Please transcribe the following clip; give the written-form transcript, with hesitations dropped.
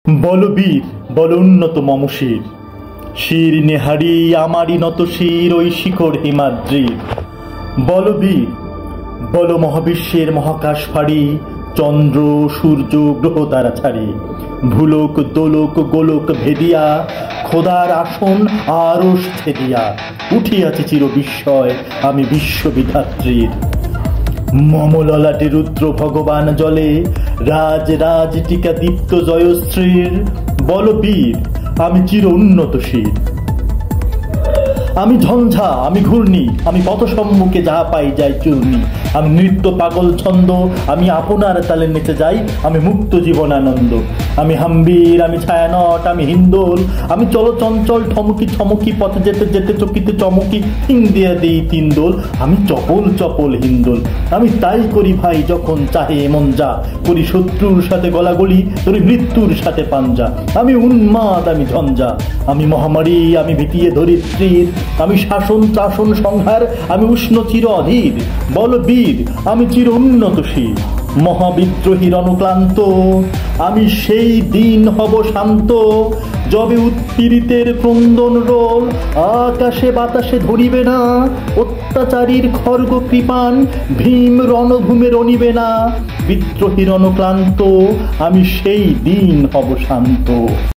বল বীর, বল উন্নত মম শির, শির নেহারি আমারই নত শির ওই শিখর হিমাদ্রির। বল বীর, বল মহাবিশ্বের মহাকাশ ফাড়ি, চন্দ্র সূর্য গ্রহ তারা ছাড়ি, ভুলোক দোলক গোলক ভেদিয়া, খোদার আসন আরশ ছেদিয়া, উঠিয়াছি চির বিস্ময় আমি বিশ্ববিধাত্রীর। মম ললাটে রুদ্র ভগবান জলে, রাজ রাজ টিকা দীপ্ত জয়শ্রীর। বল বীর, আমি চির উন্নত শির, আমি ঝঞ্ঝা, আমি ঘূর্ণি, আমি পথ সম্মুখে যাহা পাই যাই চূর্ণি। আমি নৃত্য পাগল ছন্দ, আমি আপনার তালে নেচে যাই, আমি মুক্ত জীবনানন্দ। আমি হাম্বির, আমি ছায়ানট, আমি হিন্দোল, আমি চলচঞ্চল ঠমকি ঠমকি, পথে যেতে যেতে চকিতে চমকি, হিং দিয়া দিই তিন দোল। আমি চপল চপল হিন্দোল, আমি তাই করি ভাই যখন চাহে এমন যা, করি শত্রুর সাথে গলাগলি, করি মৃত্যুর সাথে পাঞ্জা। আমি উন্মাদ, আমি ঝঞ্ঝা, আমি মহামারী, আমি ভিটিয়ে ধরিত্রীর, আমি শাসন ত্রাসন সংহার, আমি উষ্ণ চির অধীর। বল বীর, আমি চির উন্নত শির, মহাবিদ্রোহীর অনুক্লান্ত, আমি সেই দিন হব শান্ত, যবে উৎপীড়িতের ক্রন্দন রোল আকাশে বাতাসে ধরিবে না, অত্যাচারীর খর্গ কৃপান ভীম রণভূমে রণিবে না। বিদ্রোহীর অনুক্লান্ত, আমি সেই দিন হব শান্ত।